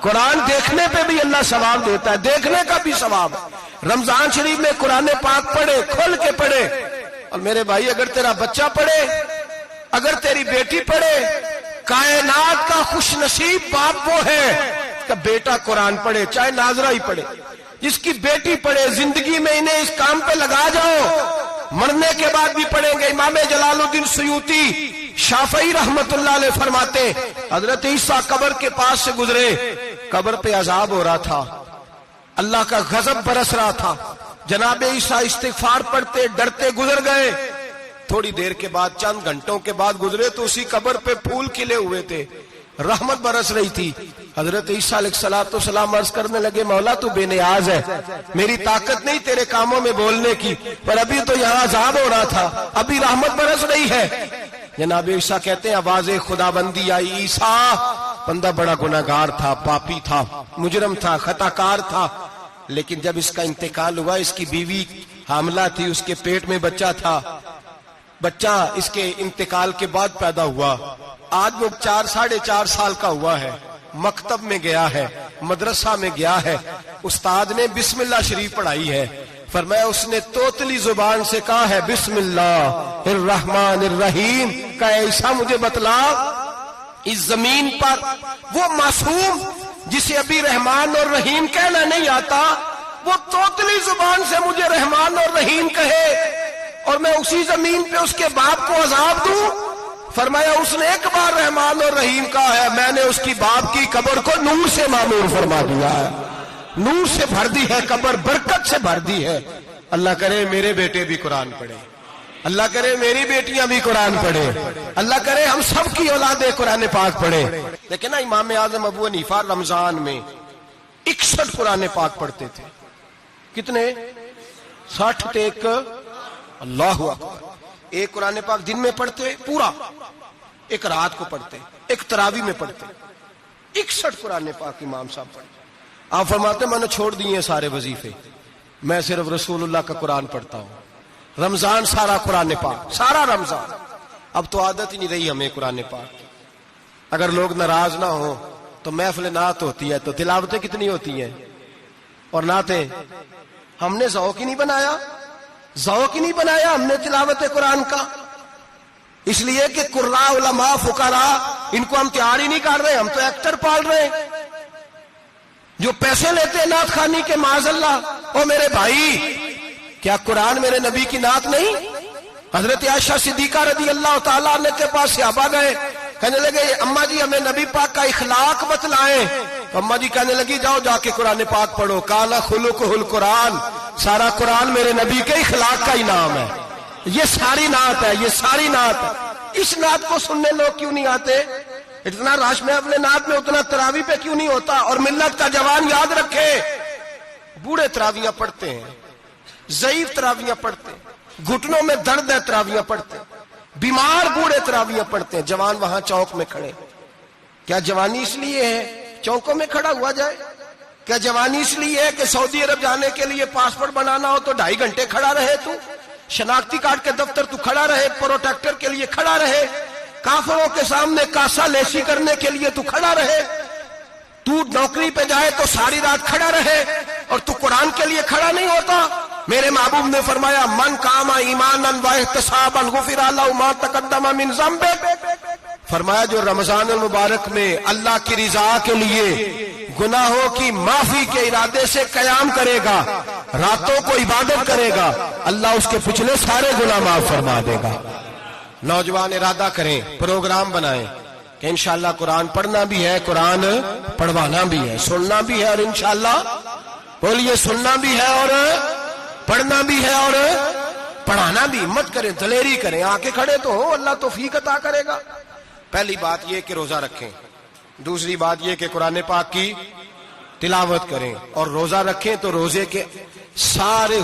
قرآن دیکھنے پہ بھی اللہ ثواب دیتا ہے، دیکھنے کا بھی ثواب ہے۔ رمضان شریف میں قرآن پاک پڑھے، کھول کے پڑھے۔ اور میرے بھائی اگر تیرا بچہ پڑھے، اگر تیری بیٹی پڑھے، کائنات کا خوش نصیب باپ وہ ہے کہ بیٹا قرآن پڑھے، چاہے ناظرہ ہی پڑھے، جس کی بیٹی پڑھے۔ زندگی میں انہیں اس کام پہ لگا جاؤ، مرنے کے بعد بھی پڑھیں گے۔ امام جلال الدین سیوطی شافعی رحمت اللہ علیہ فرماتے حضرت عیسیٰ قبر کے پاس سے گزرے، قبر پہ عذاب ہو رہا تھا، اللہ کا غضب برس رہا تھا، جناب عیسیٰ استغفار پڑھتے ڈرتے گزر گئے۔ تھوڑی دیر کے بعد، چند گھنٹوں کے بعد گزرے تو اسی قبر پہ پھول کھلے ہوئے تھے، رحمت برس رہی تھی۔ حضرت عیسیٰ علیہ السلام عرض کرنے لگے مولا تو بے نیاز ہے، میری طاقت نہیں تیرے کاموں میں بولنے کی، پر ابھی تو یہاں عذاب ہو رہا تھا، ابھی رحمت برس رہی ہے۔ جناب عیسیٰ کہتے ہیں آواز خدا بندی آئی، عیسیٰ بندہ بڑا گناہگار تھا، پاپی تھا، مجرم تھا، خطا کار تھا، لیکن جب اس کا انتقال ہوا، اس کی بیوی حاملہ تھی، اس کے پیٹ میں بچہ تھا، بچہ اس کے انتقال کے بعد پیدا ہوا، آج وہ 4.5 سال کا ہوا ہے، مکتب میں گیا ہے، مدرسہ میں گیا ہے، استاد نے بسم اللہ شریف پڑھائی ہے، فرمایا اس نے توتلی زبان سے کہا ہے بسم اللہ الرحمن الرحیم، کہ ایسا مجھے بتلا اس زمین پر وہ معصوم جسے ابھی رحمان اور رحیم کہنا نہیں آتا، وہ توتلی زبان سے مجھے رحمان اور رحیم کہے اور میں اسی زمین پہ اس کے باپ کو عذاب دوں۔ فرمایا اس نے ایک بار رحمان اور رحیم کہا ہے، میں نے اس کی باپ کی قبر کو نور سے معمور فرما دیا ہے، نور سے بھر دی ہے قبر، برکت سے بھر دی ہے۔ اللہ کرے میرے بیٹے بھی قرآن پڑھے، اللہ کرے میری بیٹیاں بھی قرآن پڑھے، اللہ کرے ہم سب کی اولادیں قرآن پاک پڑھے۔ لیکن نا امام اعظم ابو حنیفہ رمضان میں 61 قرآن پاک پڑھتے تھے۔ کتنے؟ 60 تھے ایک، اللہ اکبر۔ ایک قرآن پاک دن میں پڑھتے پورا، ایک رات کو پڑھتے، ایک تراویح میں پڑھتے، 61 قرآن پاک امام صاحب پڑھتے۔ آپ فرماتے میں نے چھوڑ دیے سارے وظیفے، میں صرف رسول اللہ کا قرآن پڑھتا ہوں۔ رمضان سارا قرآن پاک، سارا رمضان۔ اب تو عادت ہی نہیں رہی ہمیں قرآن پاک کی۔ اگر لوگ ناراض نہ ہوں تو محفل نعت ہوتی ہے تو تلاوتیں کتنی ہوتی ہیں، اور نعتیں ہم نے ذوق ہی نہیں بنایا، ذوق ہی نہیں بنایا ہم نے تلاوت قرآن کا، اس لیے کہ قراء علماء فقراء ان کو ہم تیار ہی نہیں کر رہے، ہم تو ایکٹر پال رہے ہیں جو پیسے لیتے ہیں نعت خوانی کے، معاذ اللہ۔ او میرے بھائی، کیا قرآن میرے نبی کی نعت نہیں؟ حضرت عائشہ صدیقہ رضی اللہ تعالیٰ عنہ کے پاس صحابہ گئے، کہنے لگے اماں جی ہمیں نبی پاک کا اخلاق بتلائیں، تو اماں جی کہنے لگی جاؤ جا کے قرآن پاک پڑھو، کالا خلقہ القرآن، سارا قرآن میرے نبی کے اخلاق کا انعام ہے، یہ ساری نعت ہے، یہ ساری نعت ہے۔ اس نعت کو سننے لوگ کیوں نہیں آتے؟ اتنا رش محفل نعت میں اتنا تراویح پہ کیوں نہیں ہوتا؟ اور ملت کا جوان یاد رکھے، بوڑھے تراویحاں پڑھتے ہیں، ضعیف تراویحاں پڑھتے ہیں، گھٹنوں میں درد ہے تراویحاں پڑھتے ہیں، بیمار بوڑھے تراویحاں پڑھتے ہیں، جوان وہاں چوک میں کھڑے۔ کیا جوانی اس لیے ہے چوکوں میں کھڑا ہوا جائے؟ کیا جوانی اس لیے ہے کہ سعودی عرب جانے کے لیے پاسپورٹ بنانا ہو تو 2.5 گھنٹے کھڑا رہے؟ تو شناختی کارڈ کے دفتر تو کھڑا رہے، پروٹیکٹر کے لیے کھڑا رہے، کافروں کے سامنے کاسا لیسی کرنے کے لیے تو کھڑا رہے، تو نوکری پہ جائے تو ساری رات کھڑا رہے، اور تو قرآن کے لیے کھڑا نہیں ہوتا؟ میرے محبوب نے فرمایا من قام ایمانا واحتسابا غفر له ما تقدم من ذنبه، فرمایا جو رمضان المبارک میں اللہ کی رضا کے لیے گناہوں کی معافی کے ارادے سے قیام کرے گا، راتوں کو عبادت کرے گا، اللہ اس کے پچھلے سارے گناہ معاف فرما دے گا۔ نوجوان ارادہ کریں، پروگرام بنائیں کہ انشاءاللہ قرآن پڑھنا بھی ہے، قرآن پڑھوانا بھی ہے، سننا بھی ہے، اور انشاءاللہ بولیے سننا بھی ہے اور پڑھنا بھی ہے اور پڑھانا بھی۔ ہمت کریں، دلیری کریں، آ کے کھڑے تو ہو، اللہ توفیق عطا کرے گا۔ پہلی بات یہ کہ روزہ رکھیں، دوسری بات یہ کہ قرآن پاک کی تلاوت کریں، اور روزہ رکھیں تو روزے کے سارے